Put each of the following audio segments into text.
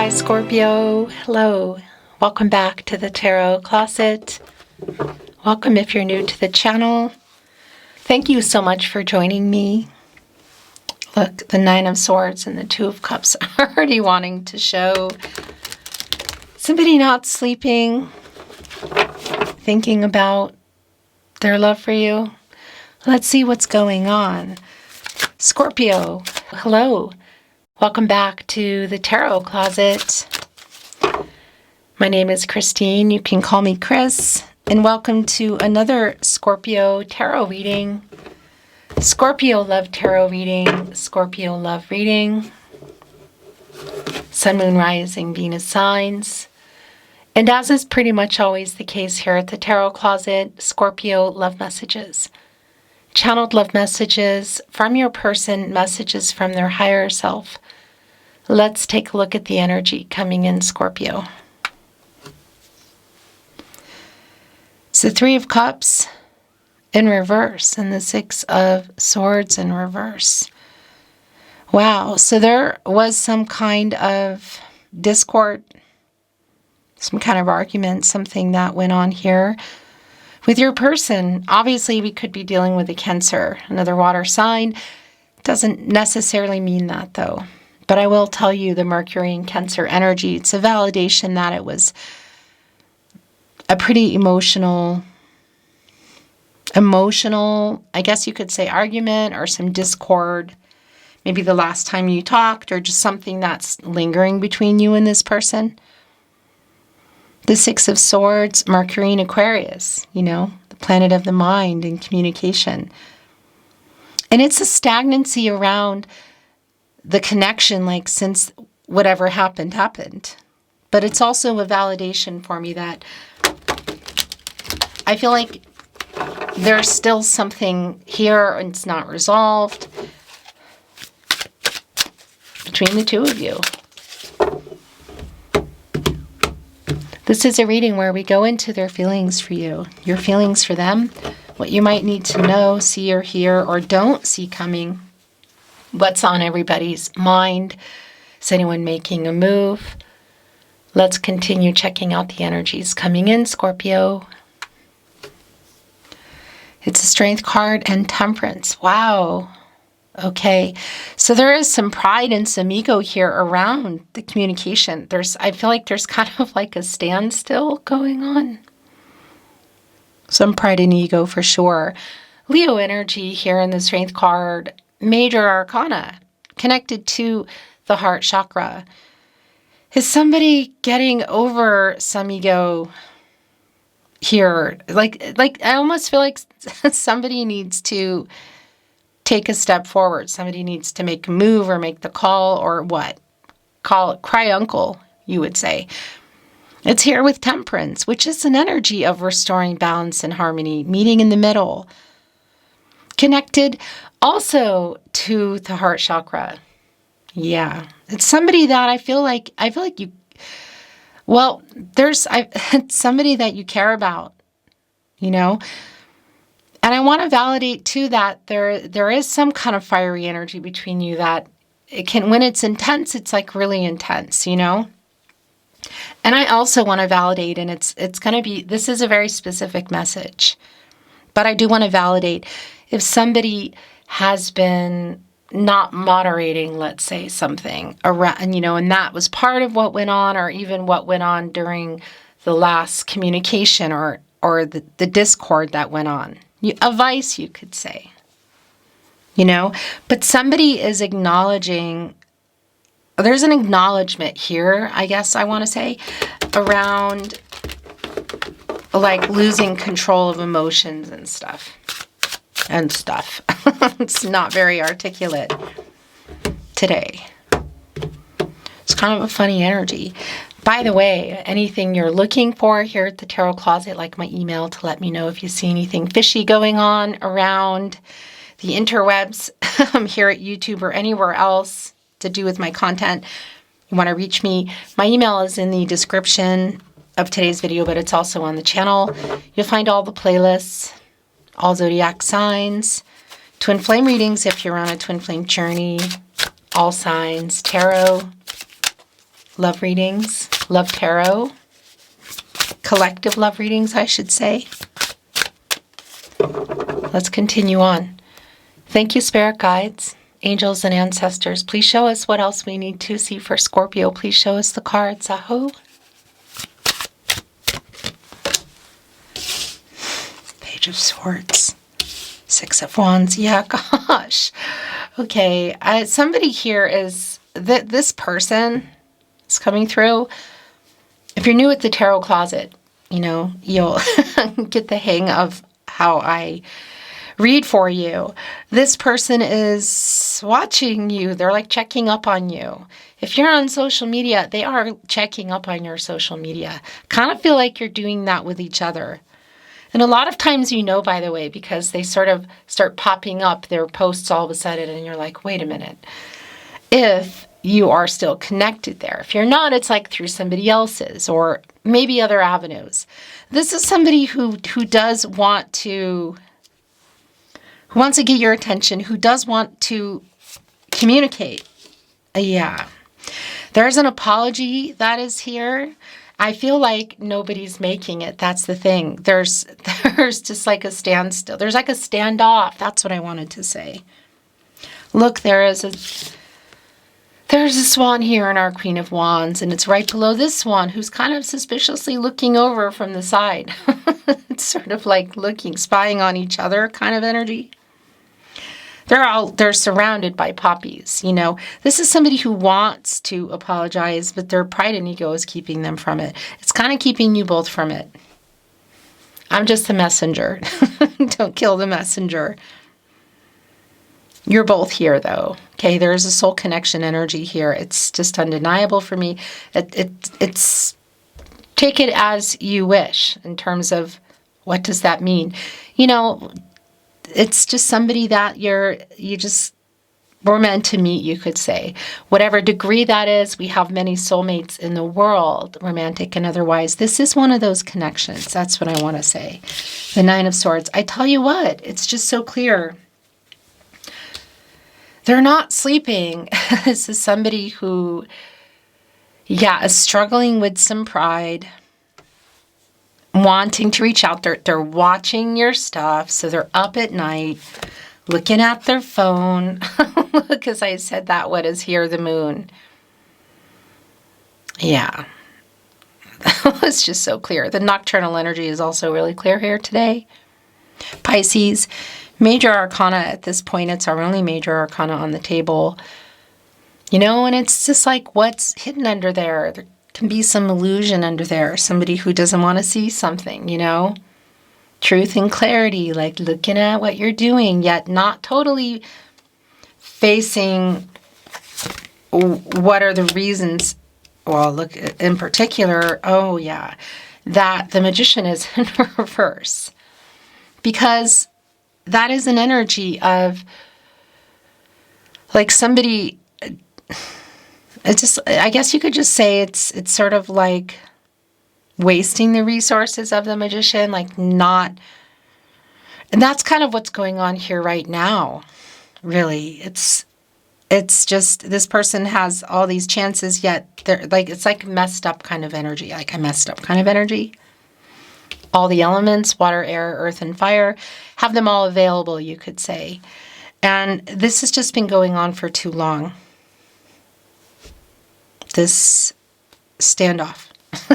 Hi Scorpio, hello. Welcome back to the Tarot Closet. Welcome if you're new to the channel. Thank you so much for joining me. Look, the Nine of Swords and the Two of Cups are already wanting to show. Somebody not sleeping, thinking about their love for you. Let's see what's going on. Scorpio, hello. Welcome back to the Tarot Closet. My name is Christine. You can call me Chris. And welcome to another Scorpio tarot reading. Scorpio love tarot reading. Scorpio love reading. Sun, Moon, Rising, Venus signs. And as is pretty much always the case here at the Tarot Closet, Scorpio love messages. Channeled love messages from your person, messages from their higher self. Let's take a look at the energy coming in, Scorpio. It's the Three of Cups in reverse and the Six of Swords in reverse. Wow, so there was some kind of discord, some kind of argument, something that went on here with your person. Obviously, we could be dealing with a Cancer, another water sign. Doesn't necessarily mean that, though. But I will tell you the Mercury and Cancer energy, it's a validation that it was a pretty emotional, I guess you could say, argument or some discord. Maybe the last time you talked, or just something that's lingering between you and this person. The Six of Swords, Mercury and Aquarius, the planet of the mind and communication. And it's a stagnancy around the connection, like since whatever happened. But it's also a validation for me that I feel like there's still something here and it's not resolved between the two of you. This is a reading where we go into their feelings for you, your feelings for them, what you might need to know, see or hear, or don't see coming, what's on everybody's mind. Is anyone making a move? Let's continue checking out the energies coming in, Scorpio. It's a Strength card and Temperance. Wow. Okay, so there is some pride and some ego here around the communication. I feel like there's kind of like a standstill going on. Some pride and ego for sure. Leo energy here in the Strength card, Major Arcana, connected to the heart chakra. Is somebody getting over some ego here? Like I almost feel like somebody needs to take a step forward. Somebody needs to make a move or make the call, or what? Cry uncle, you would say. It's here with Temperance, which is an energy of restoring balance and harmony, meeting in the middle. Connected also to the heart chakra. Yeah. It's somebody that I feel like you, well, it's somebody that you care about, And I want to validate, too, that there is some kind of fiery energy between you that it can, when it's intense, it's like really intense, And I also want to validate, and it's going to be, this is a very specific message, but I do want to validate if somebody has been not moderating, let's say, something around, and that was part of what went on, or even what went on during the last communication or the discord that went on. A vice, you could say, but somebody is acknowledging, there's an acknowledgement here, I guess I want to say, around like losing control of emotions and stuff. It's not very articulate today. It's kind of a funny energy. By the way, anything you're looking for here at the Tarot Closet, like my email to let me know if you see anything fishy going on around the interwebs here at YouTube or anywhere else to do with my content. You want to reach me. My email is in the description of today's video, but it's also on the channel. You'll find all the playlists, all zodiac signs, twin flame readings if you're on a twin flame journey, all signs, tarot, love readings, love tarot, collective love readings, I should say. Let's continue on. Thank you, spirit guides, angels, and ancestors. Please show us what else we need to see for Scorpio. Please show us the cards. Aho. Page of Swords. Six of Wands. Yeah, gosh. Okay. Somebody here is... this person is coming through. If you're new at the tarot closet, you know, you'll get the hang of how I read for you. This person is watching you. They're like checking up on you. If you're on social media, they are checking up on your social media. Kind of feel like you're doing that with each other. And a lot of times, you know, by the way, because they sort of start popping up their posts all of a sudden, and you're like, wait a minute. If you are still connected there. If you're not, it's like through somebody else's or maybe other avenues. This is somebody who does want to... who wants to get your attention, who does want to communicate. Yeah. There's an apology that is here. I feel like nobody's making it. That's the thing. There's just like a standstill. There's like a standoff. That's what I wanted to say. Look, there's a swan here in our Queen of Wands, and it's right below this swan who's kind of suspiciously looking over from the side. It's sort of like looking, spying on each other kind of energy. They're surrounded by poppies, you know. This is somebody who wants to apologize, but their pride and ego is keeping them from it. It's kind of keeping you both from it. I'm just the messenger. Don't kill the messenger. You're both here, though. Okay, there is a soul connection energy here. It's just undeniable for me. It's take it as you wish in terms of what does that mean. You know, it's just somebody that you just were meant to meet, you could say. Whatever degree that is, we have many soulmates in the world, romantic and otherwise. This is one of those connections. That's what I want to say. The Nine of Swords. I tell you what, it's just so clear. They're not sleeping. This is somebody who, yeah, is struggling with some pride, wanting to reach out. They're watching your stuff, so they're up at night, looking at their phone. Look, as I said that, what is here? The moon. Yeah. That was just so clear. The nocturnal energy is also really clear here today. Pisces. Major Arcana at this point, it's our only major arcana on the table. You know, and it's just like what's hidden under there. There can be some illusion under there. Somebody who doesn't want to see something, you know. Truth and clarity, like looking at what you're doing, yet not totally facing what are the reasons. Well, look, in particular, oh yeah, that the Magician is in reverse. Because that is an energy of like somebody, it's just, I guess you could just say it's sort of like wasting the resources of the Magician, like not, and that's kind of what's going on here right now, really. It's just, this person has all these chances, yet they're like, it's like messed up kind of energy, like a messed up kind of energy. All the elements, water, air, earth, and fire, have them all available, you could say. And this has just been going on for too long. This standoff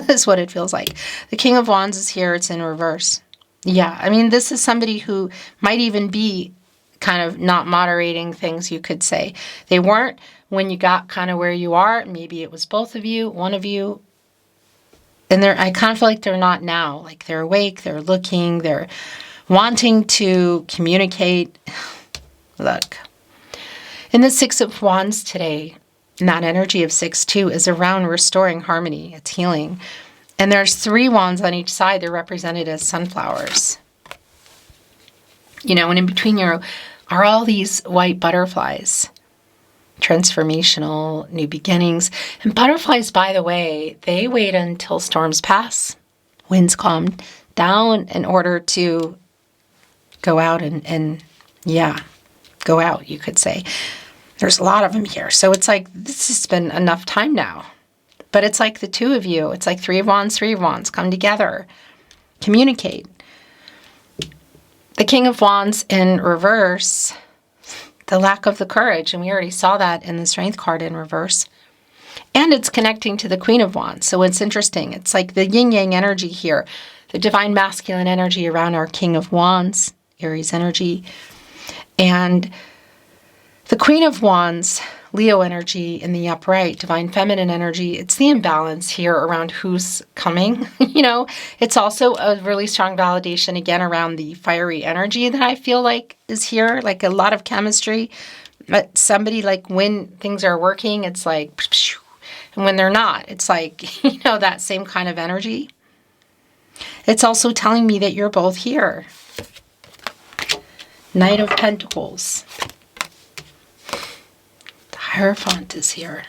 is what it feels like. The King of Wands is here. It's in reverse. Yeah, I mean, this is somebody who might even be kind of not moderating things, you could say. They weren't when you got kind of where you are. Maybe it was both of you, one of you. And I kind of feel like they're not now. Like they're awake, they're looking, they're wanting to communicate. Look. In the Six of Wands today, and that energy of 6-2 is around restoring harmony. It's healing. And there's 3 wands on each side. They're represented as sunflowers. You know, and in between are all these white butterflies. Transformational, new beginnings. And butterflies, by the way, they wait until storms pass, winds calm down in order to go out and go out, you could say. There's a lot of them here. So it's like, this has been enough time now. But it's like the two of you. It's like Three of Wands, come together. Communicate. The King of Wands in reverse, the lack of the courage. And we already saw that in the Strength card in reverse. And it's connecting to the Queen of Wands. So it's interesting. It's like the yin-yang energy here. The divine masculine energy around our King of Wands, Aries energy. And the Queen of Wands, Leo energy in the upright, divine feminine energy. It's the imbalance here around who's coming. It's also a really strong validation again around the fiery energy that I feel like is here, like a lot of chemistry. But somebody, like when things are working, it's like, and when they're not, it's like, that same kind of energy. It's also telling me that you're both here. Knight of Pentacles. The Hierophant is here.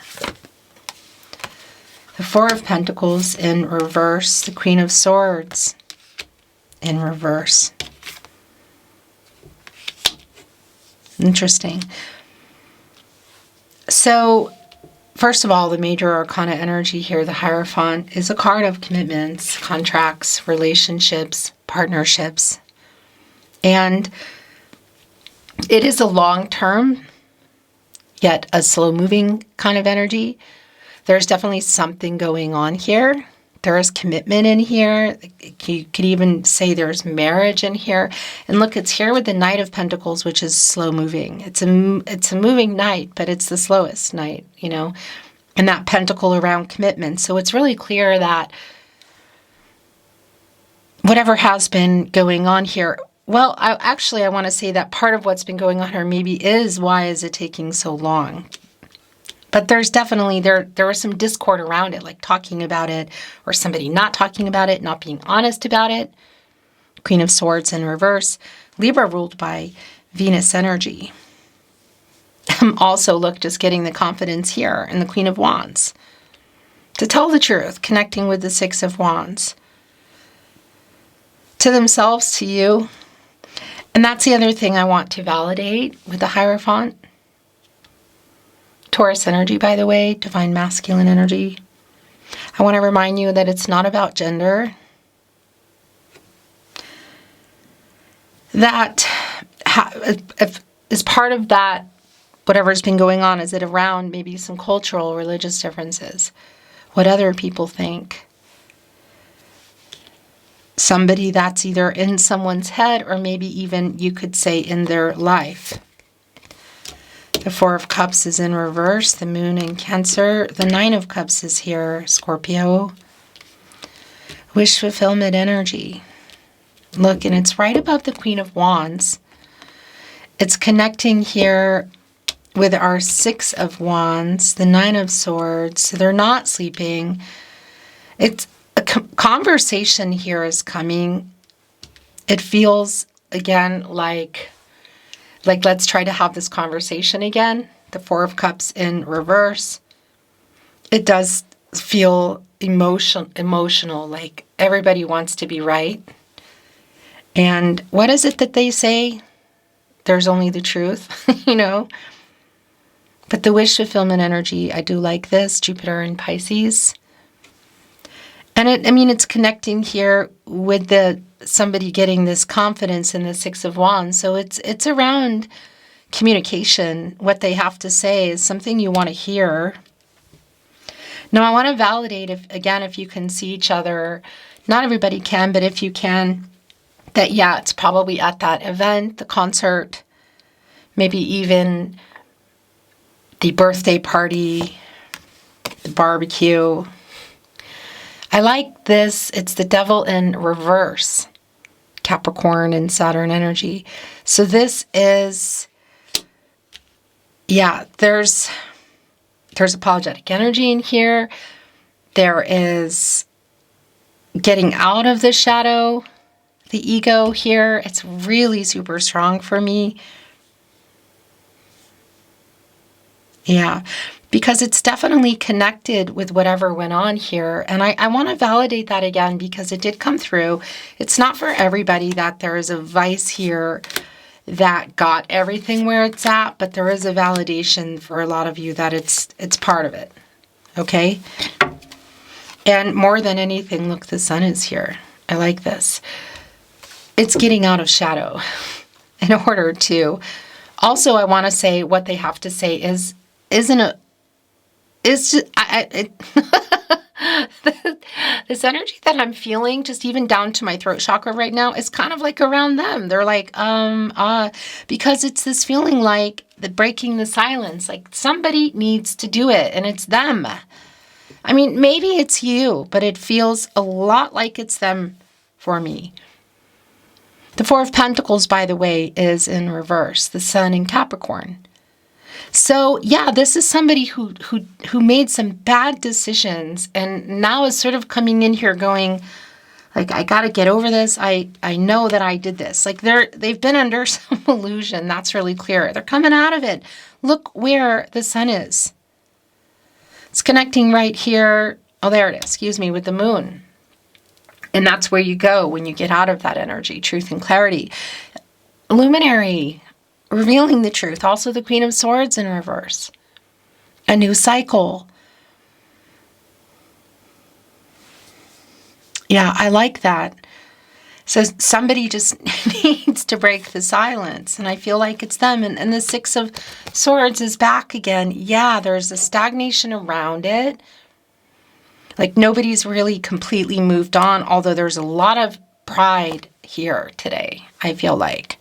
The Four of Pentacles in reverse. The Queen of Swords in reverse. Interesting. So, first of all, the major arcana energy here, the Hierophant, is a card of commitments, contracts, relationships, partnerships. And it is a long-term, yet a slow-moving kind of energy. There's definitely something going on here. There is commitment in here. You could even say there's marriage in here. And look, it's here with the Knight of Pentacles, which is slow-moving. It's a moving knight, but it's the slowest knight, and that pentacle around commitment. So it's really clear that whatever has been going on here, well, I want to say that part of what's been going on here maybe is why is it taking so long? But there's definitely, there was some discord around it, like talking about it, or somebody not talking about it, not being honest about it. Queen of Swords in reverse. Libra ruled by Venus energy. Also, look, just getting the confidence here in the Queen of Wands. To tell the truth, connecting with the Six of Wands. To themselves, to you. And that's the other thing I want to validate with the Hierophant. Taurus energy, by the way, divine masculine energy. I want to remind you that it's not about gender. That is part of that, whatever's been going on, is it around maybe some cultural, religious differences, what other people think. Somebody that's either in someone's head or maybe even you could say in their life. The Four of Cups is in reverse, the Moon in Cancer. The Nine of Cups is here, Scorpio. Wish fulfillment energy. Look, and it's right above the Queen of Wands. It's connecting here with our Six of Wands, the Nine of Swords. So they're not sleeping. It's a conversation here is coming. It feels, again, like let's try to have this conversation again. The Four of Cups in reverse. It does feel emotional, like everybody wants to be right. And what is it that they say? There's only the truth, But the wish fulfillment energy, I do like this. Jupiter in Pisces. And it's connecting here with somebody getting this confidence in the Six of Wands. So it's around communication. What they have to say is something you want to hear. Now, I want to validate if you can see each other. Not everybody can, but if you can, that it's probably at that event, the concert, maybe even the birthday party, the barbecue. I like this. It's the Devil in reverse. Capricorn and Saturn energy. So this is, there's apologetic energy in here. There is getting out of the shadow, the ego here. It's really super strong for me. Yeah, because it's definitely connected with whatever went on here. And I want to validate that again because it did come through. It's not for everybody that there is a vice here that got everything where it's at, but there is a validation for a lot of you that it's part of it. Okay? And more than anything, look, the sun is here. I like this. It's getting out of shadow in order to. Also, I want to say what they have to say isn't a, it's just, this energy that I'm feeling, just even down to my throat chakra right now, is kind of like around them. They're like, because it's this feeling like the breaking the silence, like somebody needs to do it, and it's them. I mean, maybe it's you, but it feels a lot like it's them for me. The Four of Pentacles, by the way, is in reverse, the Sun in Capricorn. So yeah, this is somebody who made some bad decisions and now is sort of coming in here going, like, I got to get over this. I know that I did this. Like they've been under some illusion. That's really clear. They're coming out of it. Look where the sun is. It's connecting right here. Oh, there it is. Excuse me, with the moon. And that's where you go when you get out of that energy, truth and clarity. Luminary, revealing the truth. Also the Queen of Swords in reverse. A new cycle. Yeah, I like that. So somebody just needs to break the silence. And I feel like it's them. And the Six of Swords is back again. Yeah, there's a stagnation around it. Like nobody's really completely moved on, although there's a lot of pride here today, I feel like.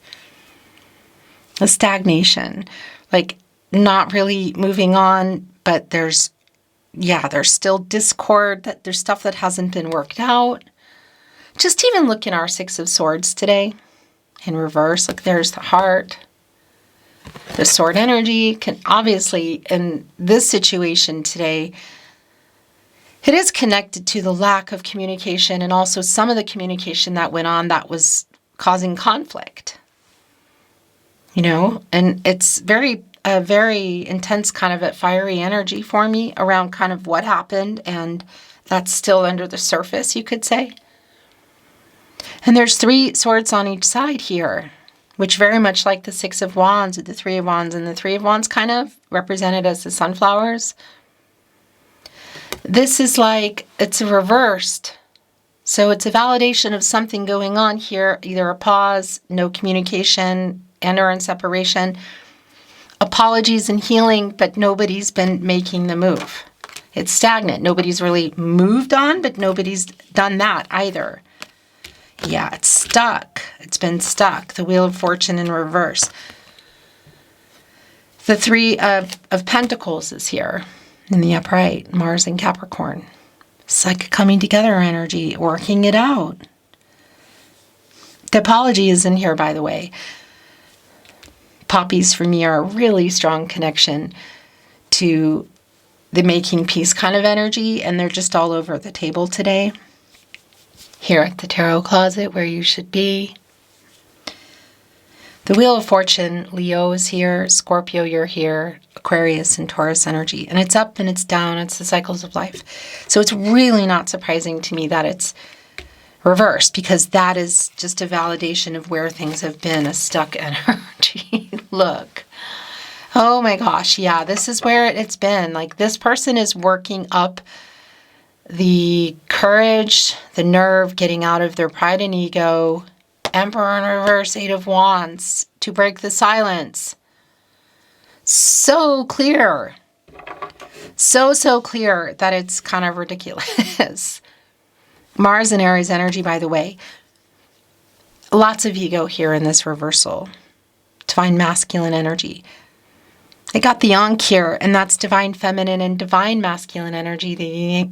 A stagnation, like not really moving on, but there's still discord, that there's stuff that hasn't been worked out. Just even look in our Six of Swords today in reverse. Look, there's the heart. The sword energy can obviously, in this situation today, it is connected to the lack of communication and also some of the communication that went on that was causing conflict. You know, and it's a very intense kind of a fiery energy for me around kind of what happened, and that's still under the surface, you could say. And there's three swords on each side here, which very much like the Six of Wands, the Three of Wands, and the Three of Wands kind of represented as the sunflowers. This is like, it's reversed. So it's a validation of something going on here, either a pause, no communication, and or in separation. Apologies and healing, but nobody's been making the move. It's stagnant. Nobody's really moved on, but nobody's done that either. Yeah, it's stuck. It's been stuck. The Wheel of Fortune in reverse. The Three of Pentacles is here in the upright. Mars in Capricorn. It's like coming together energy, working it out. The apology is in here, by the way. Poppies for me are a really strong connection to the making peace kind of energy, and they're just all over the table today. Here at the Tarot Closet, where you should be. The Wheel of Fortune, Leo is here, Scorpio, you're here, Aquarius and Taurus energy. And it's up and it's down, it's the cycles of life. So it's really not surprising to me that it's reversed, because that is just a validation of where things have been, a stuck energy. Look. Oh my gosh, yeah, this is where it's been. Like this person is working up the courage, the nerve, getting out of their pride and ego. Emperor in reverse, Eight of Wands, to break the silence. So clear. So clear that it's kind of ridiculous. Mars and Aries energy, by the way. Lots of ego here in this reversal. Divine masculine energy. I got the Ankh here, and that's divine feminine and divine masculine energy, the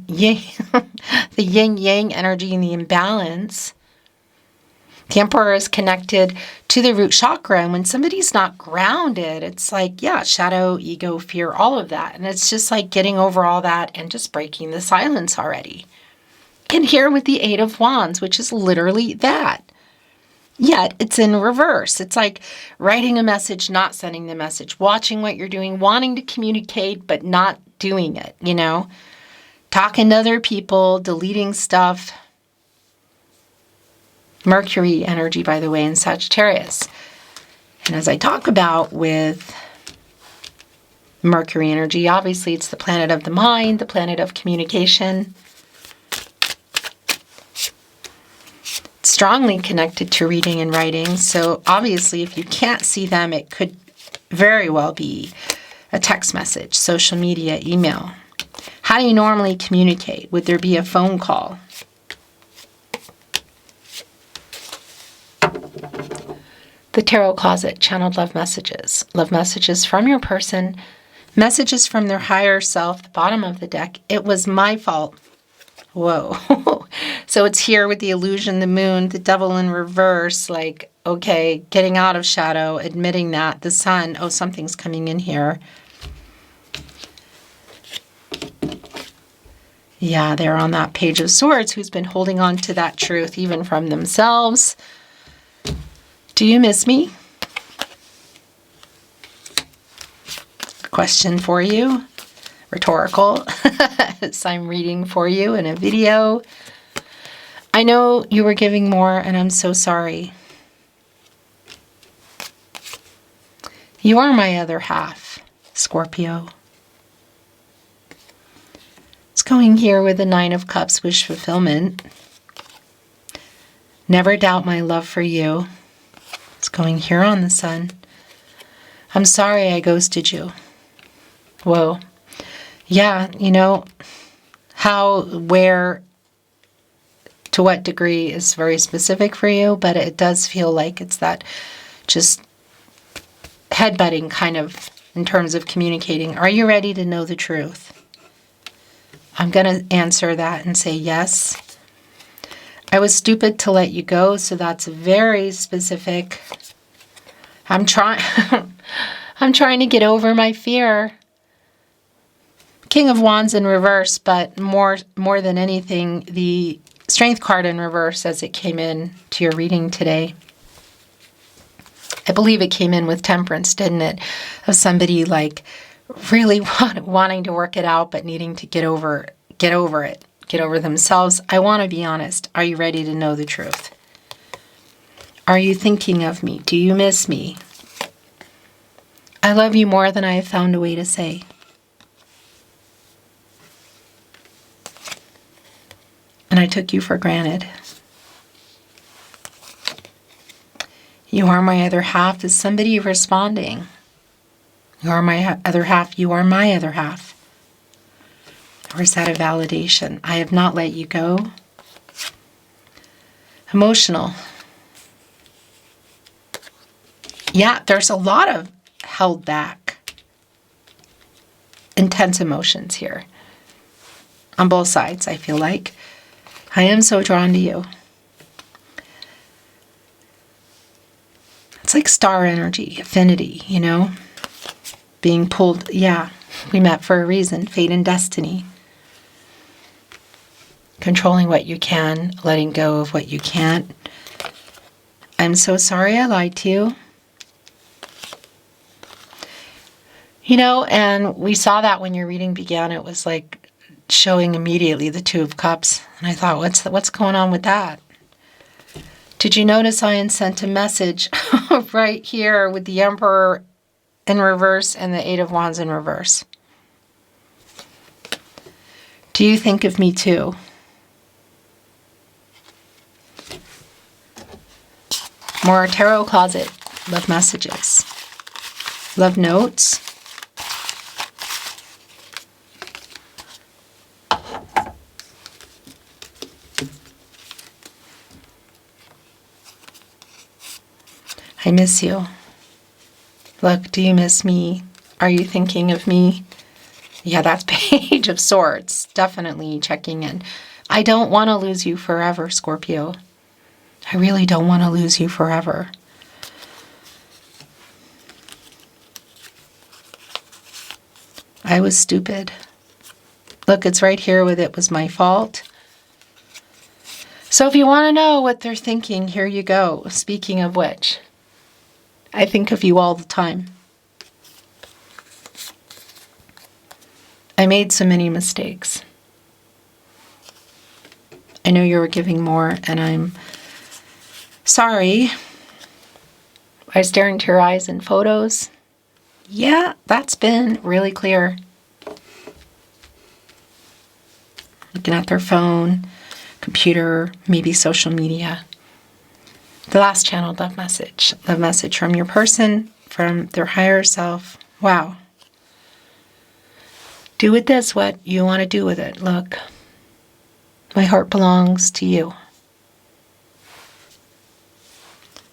yin-yang energy and the imbalance. The Emperor is connected to the root chakra, and when somebody's not grounded, it's like, yeah, shadow, ego, fear, all of that. And it's just like getting over all that and just breaking the silence already. And here with the Eight of Wands, which is literally that. Yet it's in reverse. It's like writing a message, not sending the message, watching what you're doing, wanting to communicate, but not doing it, you know? Talking to other people, deleting stuff. Mercury energy, by the way, in Sagittarius. And as I talk about with Mercury energy, obviously it's the planet of the mind, the planet of communication. strongly connected to reading and writing. So obviously, if you can't see them, it could very well be a text message, social media, email. How do you normally communicate? Would there be a phone call? The Tarot Closet, channeled love messages. Love messages from your person, messages from their higher self, the bottom of the deck. It was my fault. Whoa. So it's here with the illusion, the moon, the devil in reverse, like, okay, getting out of shadow, admitting that, the sun, oh, something's coming in here. Yeah, they're on that Page of Swords, who's been holding on to that truth even from themselves. Do you miss me? Question for you. Rhetorical. As I'm reading for you in a video. I know you were giving more, and I'm so sorry. You are my other half, Scorpio. It's going here with the Nine of Cups, wish fulfillment. Never doubt my love for you. It's going here on the sun. I'm sorry I ghosted you. Whoa. Yeah, you know, how, where, to what degree is very specific for you, but it does feel like it's that just headbutting kind of in terms of communicating. Are you ready to know the truth? I'm going to answer that and say yes. I was stupid to let you go, so that's very specific. I'm trying to get over my fear. King of Wands in reverse, but more than anything, the Strength card in reverse as it came in to your reading today. I believe it came in with Temperance, didn't it? Of somebody like really wanting to work it out, but needing to get over themselves. I want to be honest. Are you ready to know the truth? Are you thinking of me? Do you miss me? I love you more than I have found a way to say. And I took you for granted. You are my other half. Is somebody responding? You are my other half. You are my other half. Or is that a validation? I have not let you go. Emotional. Yeah, there's a lot of held back, intense emotions here. On both sides, I feel like. I am so drawn to you. It's like star energy, affinity, you know? Being pulled, yeah, we met for a reason, fate and destiny. Controlling what you can, letting go of what you can't. I'm so sorry I lied to you. You know, and we saw that when your reading began. It was like showing immediately the Two of Cups. And I thought, what's going on with that? Did you notice I sent a message right here with the Emperor in reverse and the Eight of Wands in reverse? Do you think of me too? More Tarot Closet, love messages, love notes. I miss you. Look, do you miss me? Are you thinking of me? Yeah, that's Page of Swords. Definitely checking in. I don't want to lose you forever, Scorpio. I really don't want to lose you forever. I was stupid. Look, it's right here with it was my fault. So if you want to know what they're thinking, here you go. Speaking of which, I think of you all the time. I made so many mistakes. I know you were giving more, and I'm sorry. I stare into your eyes in photos. Yeah, that's been really clear. Looking at their phone, computer, maybe social media. The last channeled love message from your person, from their higher self. Wow. Do with this what you want to do with it. Look, my heart belongs to you.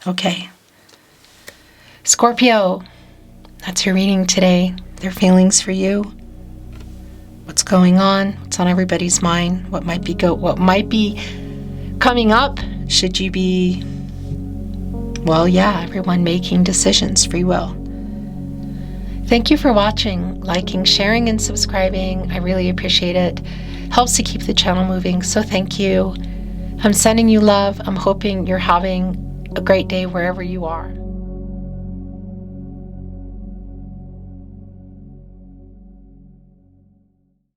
Okay. Scorpio, that's your reading today. Their feelings for you. What's going on? What's on everybody's mind? What might be coming up? Should you be, well, yeah, everyone making decisions, free will. Thank you for watching, liking, sharing, and subscribing. I really appreciate it. Helps to keep the channel moving, so thank you. I'm sending you love. I'm hoping you're having a great day wherever you are.